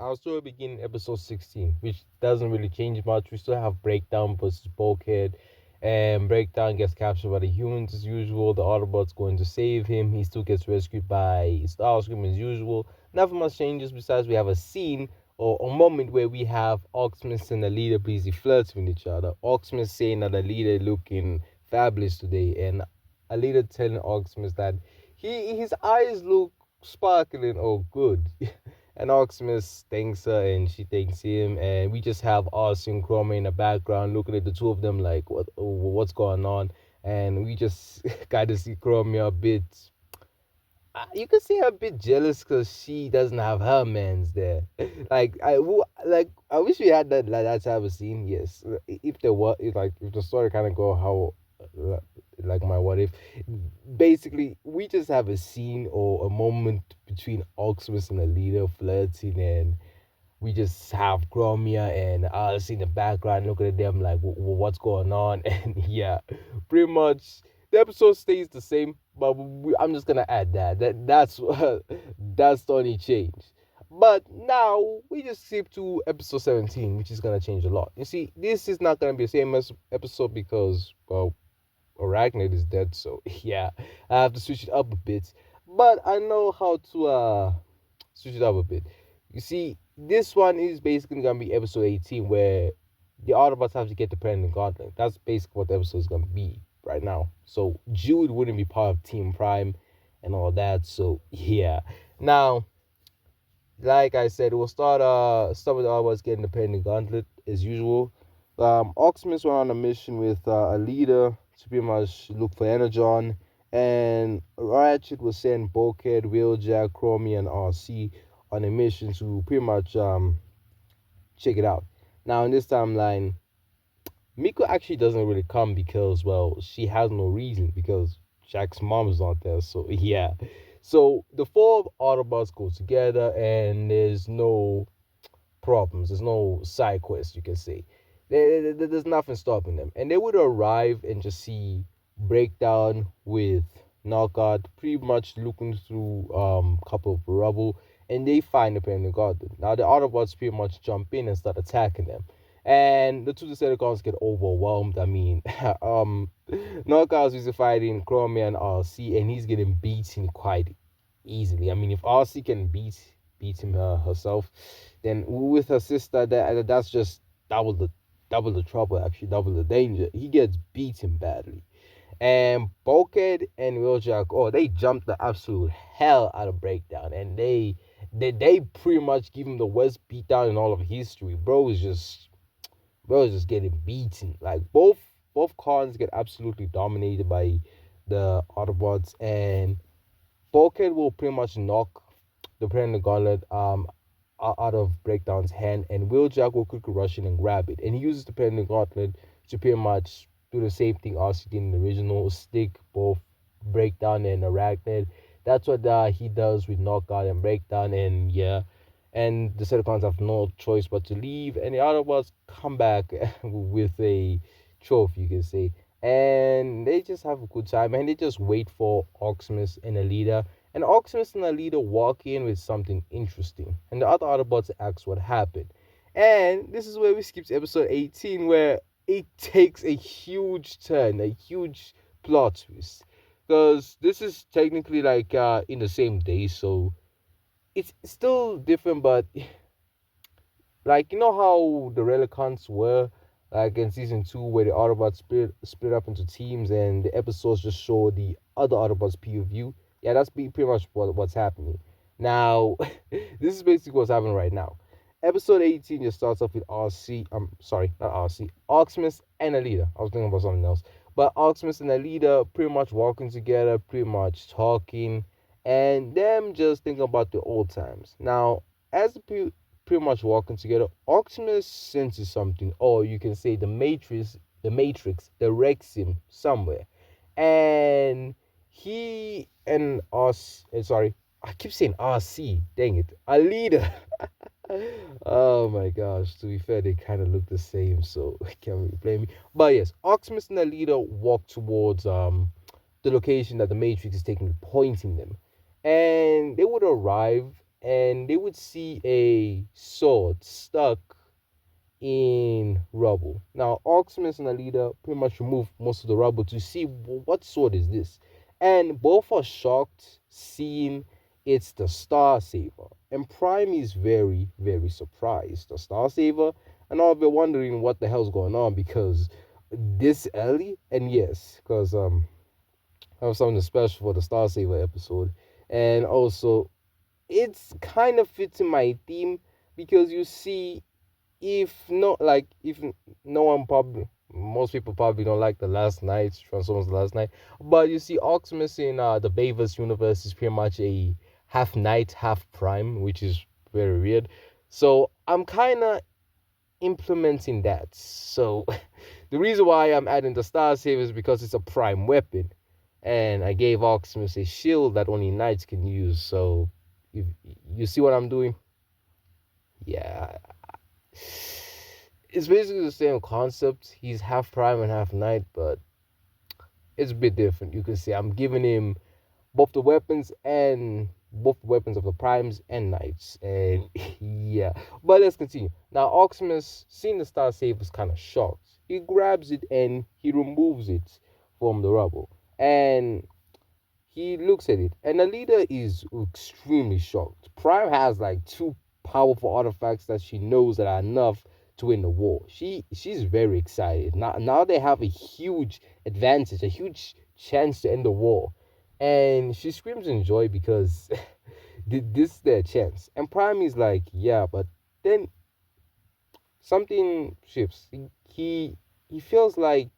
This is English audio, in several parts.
I'll still begin episode 16, which doesn't really change much. We still have Breakdown versus Bulkhead, and Breakdown gets captured by the humans as usual. The Autobots going to save him. He still gets rescued by Starscream as usual. Nothing much changes besides we have a scene or a moment where we have Optimus and Elita busy flirting with each other. Optimus saying that Elita looking fabulous today, and Alita telling Optimus that his eyes look sparkling or good. And Optimus thanks her and she thanks him, and we just have us and Chroma in the background looking at the two of them like what's going on, and we just kind of see Chromia a bit. You can see her a bit jealous because she doesn't have her man's there. I wish we had that type of scene. Yes, if there was, if the story kind of go how uh, like my what if, basically we just have a scene or a moment between Oxmus and Alita flirting, and we just have Gromia and us in the background looking at them like, what's going on? And yeah, pretty much the episode stays the same, but I'm just gonna add that's that's the only change. But now we just skip to episode 17, which is gonna change a lot. You see, this is not gonna be the same as episode because well, Arachnid is dead, so yeah, I have to switch it up a bit. But I know how to switch it up a bit. You see, this one is basically gonna be episode 18, where the Autobots have to get the Pendant Gauntlet. That's basically what the episode is gonna be right now. So Jude wouldn't be part of Team Prime and all that. So yeah. Now, like I said, we'll start with the Autobots getting the Pendant Gauntlet as usual. Optimus went on a mission with a leader to pretty much look for Energon, and Ratchet was sent Bulkhead, Wheeljack, Chromie, and RC on a mission to pretty much check it out. Now in this timeline, Miko actually doesn't really come because well she has no reason because Jack's mom is not there. So yeah, so the four Autobots go together and there's no problems. There's no side quests, you can say. There's nothing stopping them. And they would arrive and just see Breakdown with Knockout pretty much looking through a couple of rubble, and they find the Pendant Garden. Now the Autobots pretty much jump in and start attacking them. And the two Decepticons get overwhelmed. I mean, Knockout's busy fighting Chromia and RC, and he's getting beaten quite easily. I mean, if RC can beat him herself, then with her sister, that's just double the trouble. Actually, double the danger. He gets beaten badly, and Bulkhead and Wheeljack, oh, they jumped the absolute hell out of Breakdown, and they pretty much give him the worst beatdown in all of history. Bro is just getting beaten. Like both cons get absolutely dominated by the Autobots, and Bulkhead will pretty much knock the Predator Gauntlet out of Breakdown's hand, and Wheeljack will quickly rush in and grab it. And he uses the Predator Gauntlet to pretty much do the same thing RC did in the original, stick both Breakdown and Arachnid. That's what he does with Knockout and Breakdown, and yeah. And the Decepticons have no choice but to leave, and the Autobots come back with a trophy, you can say. And they just have a good time, and they just wait for Optimus and Elita. And Optimus and Alita walk in with something interesting, and the other Autobots ask what happened. And this is where we skip to episode 18, where it takes a huge turn, a huge plot twist. Because this is technically like in the same day, so it's still different, but like you know how the Relicants were like in season 2 where the Autobots split up into teams and the episodes just show the other Autobots POV. Yeah, that's pretty much what's happening now. This is basically what's happening right now. Episode 18 just starts off with RC. I'm sorry, not RC. Optimus and Alita. I was thinking about something else. But Optimus and Alita pretty much walking together, pretty much talking, and them just thinking about the old times. Now, as pretty much walking together, Optimus senses something, or you can say the Matrix directs him somewhere, and he and us, sorry, I keep saying RC, dang it, a leader. Oh my gosh, to be fair, they kind of look the same, so can't really blame me. But yes, Optimus and the leader walk towards the location that the Matrix is taking, pointing them, and they would arrive, and they would see a sword stuck in rubble. Now, Arximus and Alita pretty much remove most of the rubble to see what sword is this. And both are shocked seeing it's the Star Saver. And Prime is very, very surprised. The Star Saver, and all of it wondering what the hell's going on because this early, and yes, because I have something special for the Star Saver episode. And also, it's kind of fits in my theme because you see if no one probably most people probably don't like the last night Transformers the last night, but you see Optimus in the Bayverse universe is pretty much a half knight half prime, which is very weird. So I'm kind of implementing that. So the reason why I'm adding the Star Saver is because it's a prime weapon, and I gave Optimus a shield that only knights can use. So if you see what I'm doing, yeah, it's basically the same concept. He's half prime and half knight, but it's a bit different. You can see I'm giving him both the weapons of the primes and knights. And yeah, but let's continue. Now, Optimus, seeing the Star Saber, is kind of shocked. He grabs it and he removes it from the rubble. And he looks at it, and Alita is extremely shocked. Prime has like two powerful artifacts that she knows that are enough to win the war. She's very excited. Now they have a huge advantage, a huge chance to end the war. And she screams in joy because this is their chance. And Prime is like, yeah, but then something shifts. He feels like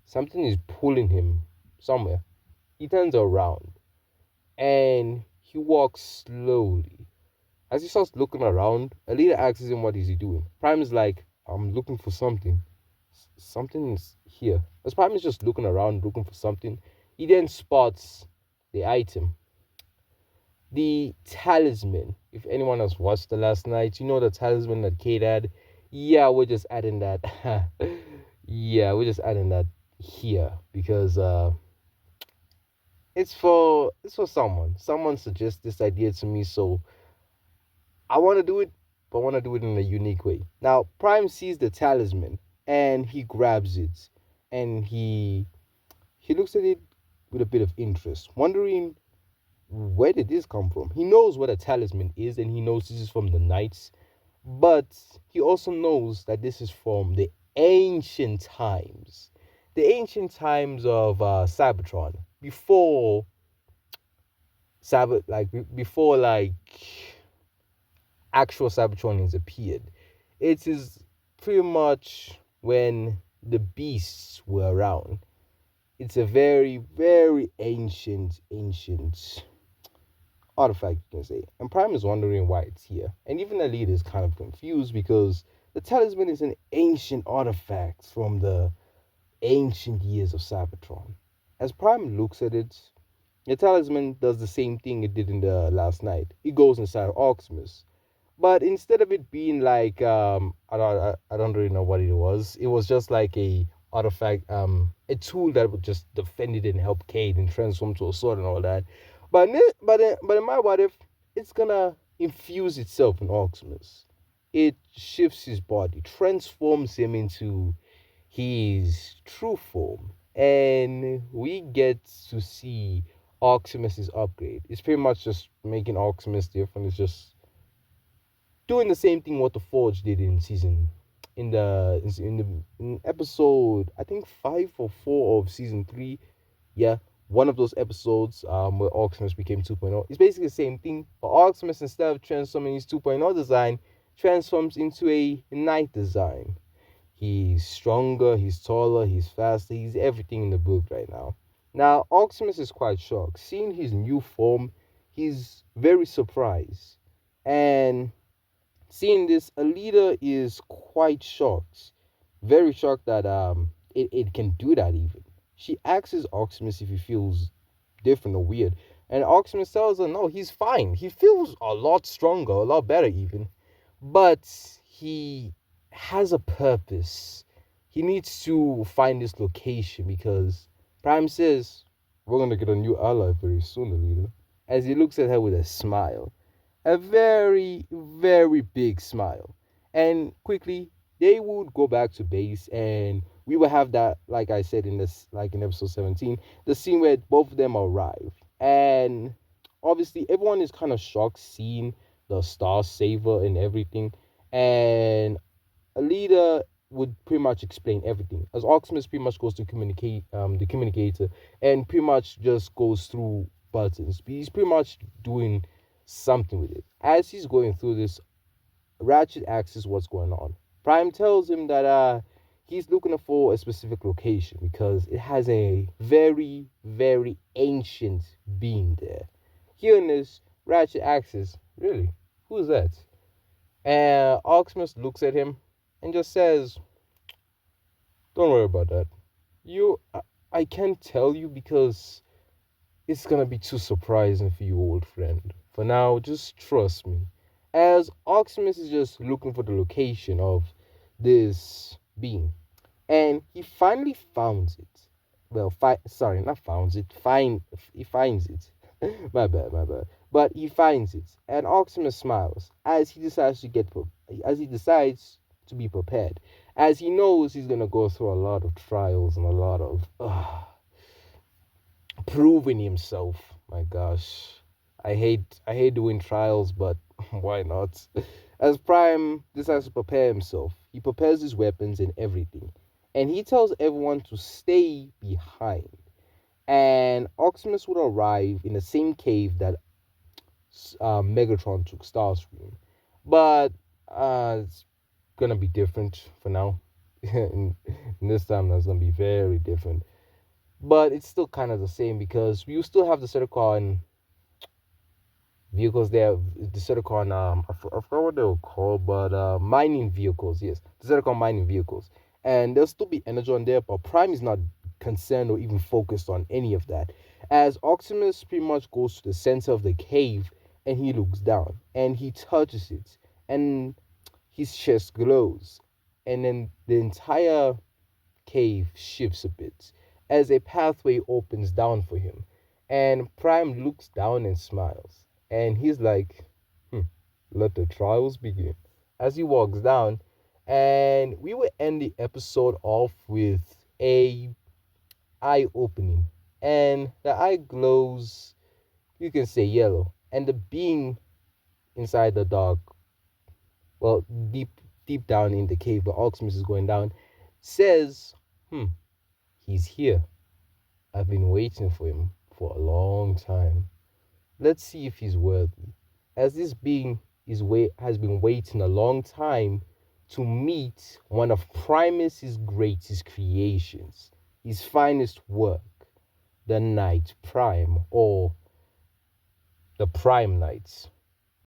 something is pulling him somewhere. He turns around and he walks slowly. As he starts looking around, Alita asks him what is he doing. Prime is like, I'm looking for something. Something's here. As Prime is just looking around looking for something, he then spots the item. The talisman. If anyone has watched the last night, you know the talisman that Kate had. Yeah, we're just adding that. Yeah, we're just adding that here because it's for someone. Someone suggests this idea to me, so I want to do it, but I want to do it in a unique way. Now, Prime sees the talisman and he grabs it, and he looks at it with a bit of interest, wondering where did this come from. He knows what a talisman is, and he knows this is from the knights, but he also knows that this is from the ancient times, of Cybertron, before before actual Cybertronians appeared. It is pretty much when the beasts were around. It's a very, very ancient artifact, you can say. And Prime is wondering why it's here. And even Elite is kind of confused because the talisman is an ancient artifact from the ancient years of Cybertron. As Prime looks at it, the talisman does the same thing it did in the last night. It goes inside Optimus. But instead of it being like I don't really know what it was. It was just like a artifact, a tool that would just defend it and help Cade and transform to a sword and all that. But in my what if, it's gonna infuse itself in Optimus. It shifts his body, transforms him into his true form, and we get to see Optimus's upgrade. It's pretty much just making Optimus different. It's just doing the same thing what the Forge did in season in episode I think 5 or 4 of season 3. Yeah, one of those episodes where Optimus became 2.0. It's basically the same thing, but Optimus, instead of transforming his 2.0 design, transforms into a knight design. He's stronger, he's taller, he's faster, he's everything in the book right now. Now, Optimus is quite shocked. Seeing his new form, he's very surprised. And seeing this, Alita is quite shocked. Very shocked that it can do that even. She asks Optimus if he feels different or weird. And Optimus tells her no, he's fine. He feels a lot stronger, a lot better even. But he has a purpose. He needs to find this location because Prime says, we're gonna get a new ally very soon, Alita. As he looks at her with a smile. a very, very big smile. And quickly, they would go back to base, and we would have that, like I said in this, like in episode 17, the scene where both of them arrive. And obviously, everyone is kind of shocked seeing the Star Saver and everything. And Elita would pretty much explain everything, as Oximus pretty much goes to communicate, the communicator, and pretty much just goes through buttons. He's pretty much doing something with it. As he's going through this, Ratchet asks what's going on. Prime tells him that he's looking for a specific location because it has a very, very ancient being there. Hearing this, Ratchet asks, "Really? Who's that?" And Oximus looks at him and just says, "Don't worry about that. I can't tell you because it's gonna be too surprising for you, old friend. For now, just trust me." As Oximus is just looking for the location of this being, and he finally finds it. Well, sorry, not founds it. He finds it. My bad, my bad. But he finds it, and Oximus smiles as he decides to be prepared, as he knows he's gonna go through a lot of trials and a lot of proving himself. My gosh, I hate doing trials, but why not? As Prime decides to prepare himself, he prepares his weapons and everything, and he tells everyone to stay behind. And Oximus would arrive in the same cave that Megatron took Starscream, but it's gonna be different for now. In this time, that's gonna be very different, but it's still kind of the same because we still have the Decepticon vehicles there. The Decepticon, I forgot what they were called, but mining vehicles, yes, Decepticon mining vehicles, and there'll still be energy on there, but Prime is not concerned or even focused on any of that, as Optimus pretty much goes to the center of the cave and he looks down and he touches it, and his chest glows, and then the entire cave shifts a bit as a pathway opens down for him. And Prime looks down and smiles. And he's like, hmm, let the trials begin. As he walks down, and we will end the episode off with a eye opening. And the eye glows, you can say yellow. And the being inside the dark, well, deep down in the cave where Oximus is going down, says, he's here. I've been waiting for him for a long time. Let's see if he's worthy. As this being has been waiting a long time to meet one of Primus's greatest creations, his finest work, the Knight Prime, or the Prime Knights.